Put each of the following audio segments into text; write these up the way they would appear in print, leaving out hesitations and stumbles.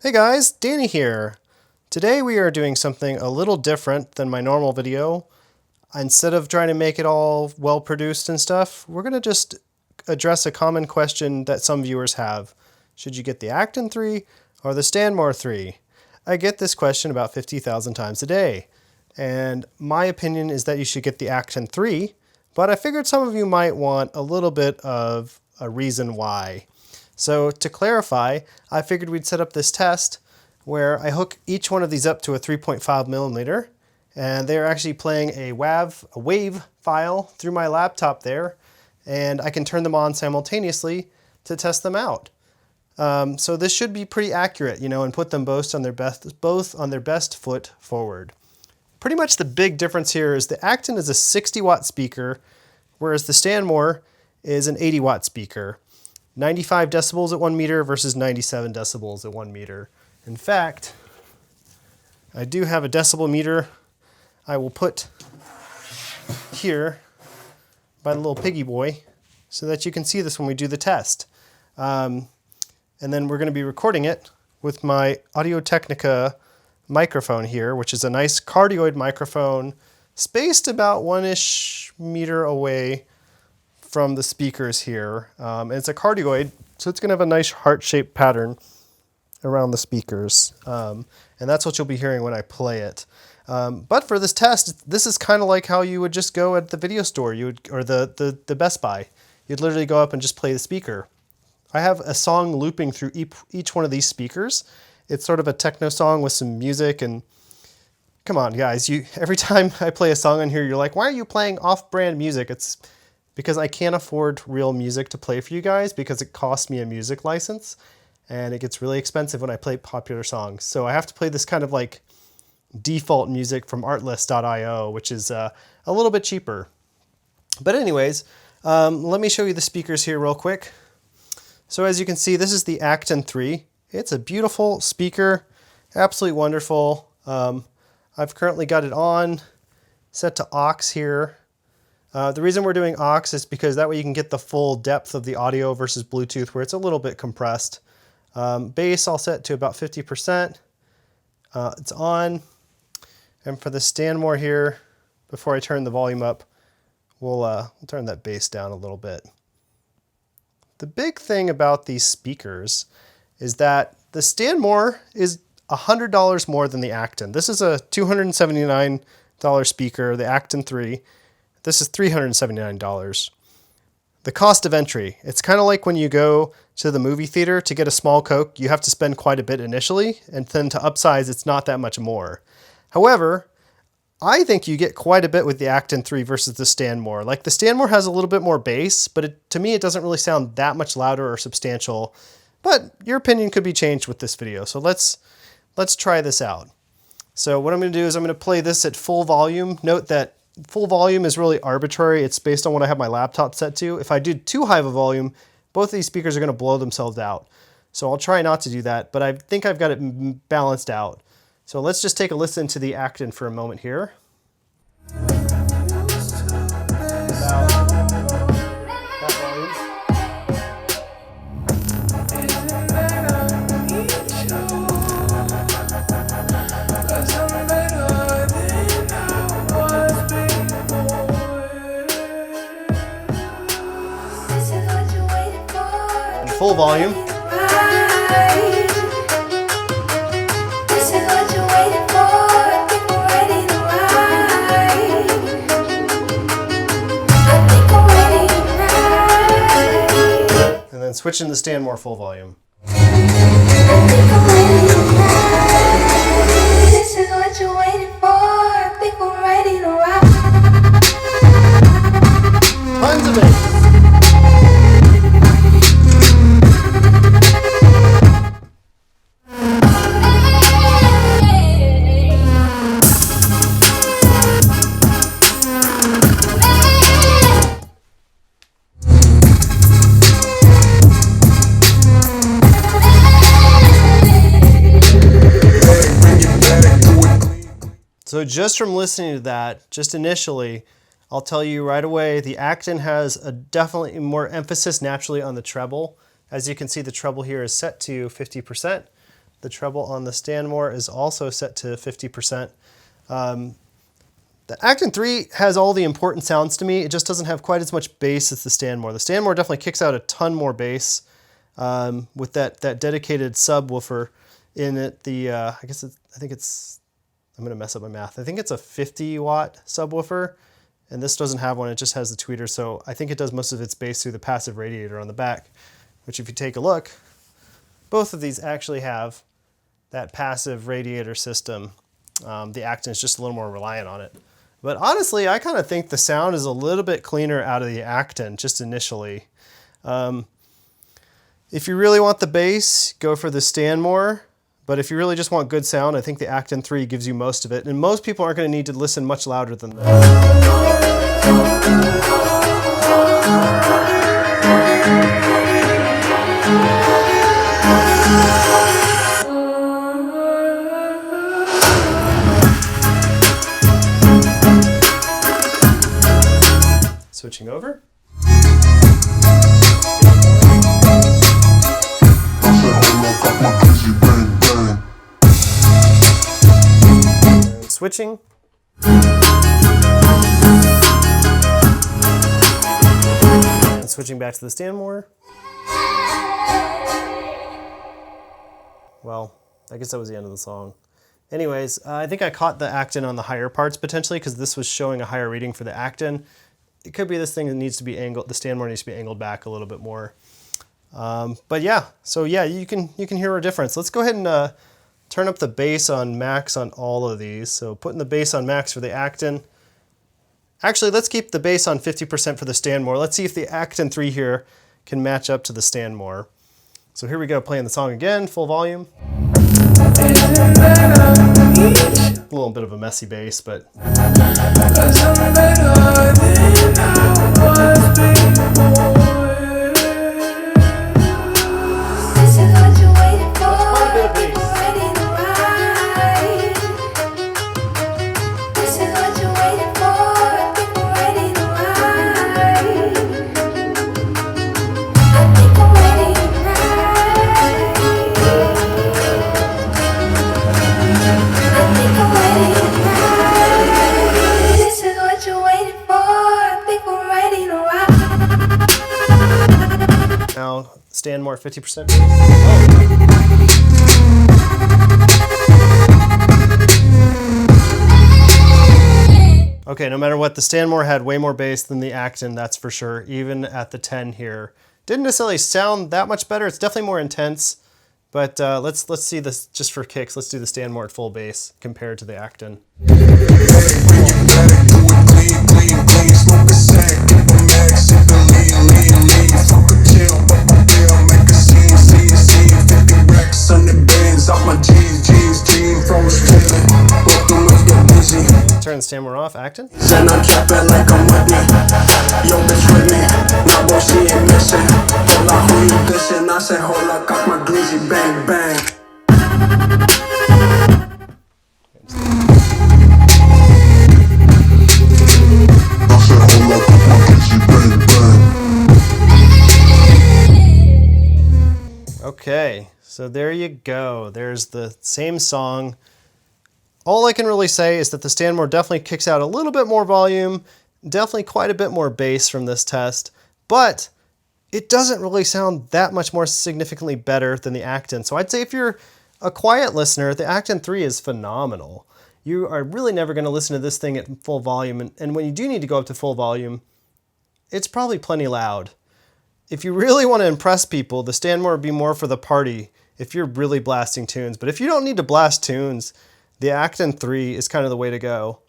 Hey guys, Danny here. Today we are doing something a little different than my normal video. Instead of trying to make it all well produced and stuff, we're going to just address a common question that some viewers have. Should you get the Acton 3 or the Stanmore 3? I get this question about 50,000 times a day. And my opinion is that you should get the Acton 3, but I figured some of you might want a little bit of a reason why. So to clarify, I figured we'd set up this test where I hook each one of these up to a 3.5 millimeter, and they're actually playing a wave file through my laptop there, and I can turn them on simultaneously to test them out. So this should be pretty accurate, and put them both on their best foot forward. Pretty much the big difference here is the Acton is a 60 watt speaker, whereas the Stanmore is an 80 watt speaker. 95 decibels at 1 meter versus 97 decibels at 1 meter. In fact, I do have a decibel meter I will put here by the little piggy boy so that you can see this when we do the test. And then we're going to be recording it with my Audio-Technica microphone here, which is a nice cardioid microphone spaced about 1-ish meter away from the speakers here. And it's a cardioid, so it's going to have a nice heart-shaped pattern around the speakers. And that's what you'll be hearing when I play it. But for this test, this is kind of like how you would just go at the video store, or the Best Buy. You'd literally go up and just play the speaker. I have a song looping through each one of these speakers. It's sort of a techno song with some music, and come on guys, every time I play a song on here, you're like, why are you playing off-brand music? It's because I can't afford real music to play for you guys because it costs me a music license, and it gets really expensive when I play popular songs. So I have to play this kind of like default music from artlist.io, which is a little bit cheaper. But anyways, let me show you the speakers here real quick. So as you can see, this is the Acton 3. It's a beautiful speaker, absolutely wonderful. I've currently got it on, set to aux here. The reason we're doing aux is because that way you can get the full depth of the audio versus Bluetooth, where it's a little bit compressed. Bass I'll set to about 50%. It's on. And for the Stanmore here, before I turn the volume up, we'll turn that bass down a little bit. The big thing about these speakers is that the Stanmore is $100 more than the Acton. This is a $279 speaker, the Acton 3. This is $379. The cost of entry. It's kind of like when you go to the movie theater to get a small Coke, you have to spend quite a bit initially, and then to upsize, it's not that much more. However, I think you get quite a bit with the Acton 3 versus the Stanmore. Like the Stanmore has a little bit more bass, but to me it doesn't really sound that much louder or substantial. But your opinion could be changed with this video, so let's try this out. So what I'm going to do is I'm going to play this at full volume. Note that full volume is really arbitrary. It's based on what I have my laptop set to. If I do too high of a volume, both of these speakers are going to blow themselves out. So I'll try not to do that, but I think I've got it balanced out. So let's just take a listen to the Acton for a moment here. Full volume. And then switching to the Stanmore full volume. This is what you're waiting for. I think we're ready to rock. Tons of it. So just from listening to that, just initially, I'll tell you right away, the Acton has a definitely more emphasis naturally on the treble. As you can see, the treble here is set to 50%. The treble on the Stanmore is also set to 50%. The Acton 3 has all the important sounds to me. It just doesn't have quite as much bass as the Stanmore. The Stanmore definitely kicks out a ton more bass with that dedicated subwoofer in it. I think it's, I'm gonna mess up my math. I think it's a 50 watt subwoofer, and this doesn't have one, it just has the tweeter. So I think it does most of its bass through the passive radiator on the back, which if you take a look, both of these actually have that passive radiator system. The Acton is just a little more reliant on it. But honestly, I kind of think the sound is a little bit cleaner out of the Acton, just initially. If you really want the bass, go for the Stanmore. But if you really just want good sound, I think the Acton 3 gives you most of it. And most people aren't going to need to listen much louder than Switching over. And switching. And switching back to the Stanmore. Well, I guess that was the end of the song. Anyways, I think I caught the Acton on the higher parts potentially because this was showing a higher reading for the Acton. It could be this thing that needs to be angled, the Stanmore needs to be angled back a little bit more. But yeah, so yeah, you can hear a difference. Let's go ahead and turn up the bass on max on all of these. So putting the bass on max for the Acton. Actually, let's keep the bass on 50% for the Stanmore. Let's see if the Acton 3 here can match up to the Stanmore. So here we go, playing the song again, full volume. A little bit of a messy bass, but... Now, Stanmore 50%. Okay, no matter what, the Stanmore had way more bass than the Acton, that's for sure, even at the 10 here. Didn't necessarily sound that much better. It's definitely more intense, but let's see this just for kicks. Let's do the Stanmore at full bass compared to the Acton. Turn the Stanmore off, Acton. Okay, so there you go. There's the same song. All I can really say is that the Stanmore definitely kicks out a little bit more volume, definitely quite a bit more bass from this test, but it doesn't really sound that much more significantly better than the Acton. So I'd say if you're a quiet listener, the Acton 3 is phenomenal. You are really never going to listen to this thing at full volume, and when you do need to go up to full volume, it's probably plenty loud. If you really want to impress people, the Stanmore would be more for the party if you're really blasting tunes. But if you don't need to blast tunes, the Acton 3 is kind of the way to go.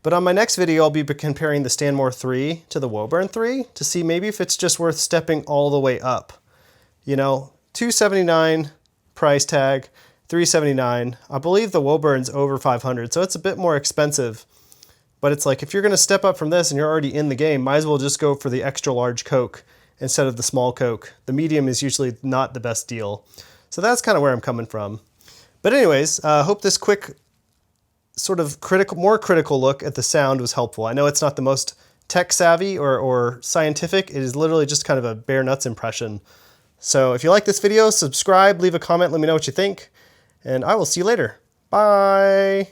But on my next video, I'll be comparing the Stanmore 3 to the Woburn 3 to see maybe if it's just worth stepping all the way up. You know, $279 price tag, $379. I believe the Woburn's over $500, so it's a bit more expensive. But it's like, if you're going to step up from this and you're already in the game, might as well just go for the extra large Coke instead of the small Coke. The medium is usually not the best deal. So that's kind of where I'm coming from. But anyways, I hope this quick sort of more critical look at the sound was helpful. I know it's not the most tech savvy or scientific. It is literally just kind of a bare nuts impression. So if you like this video, subscribe, leave a comment, let me know what you think. and I will see you later. Bye!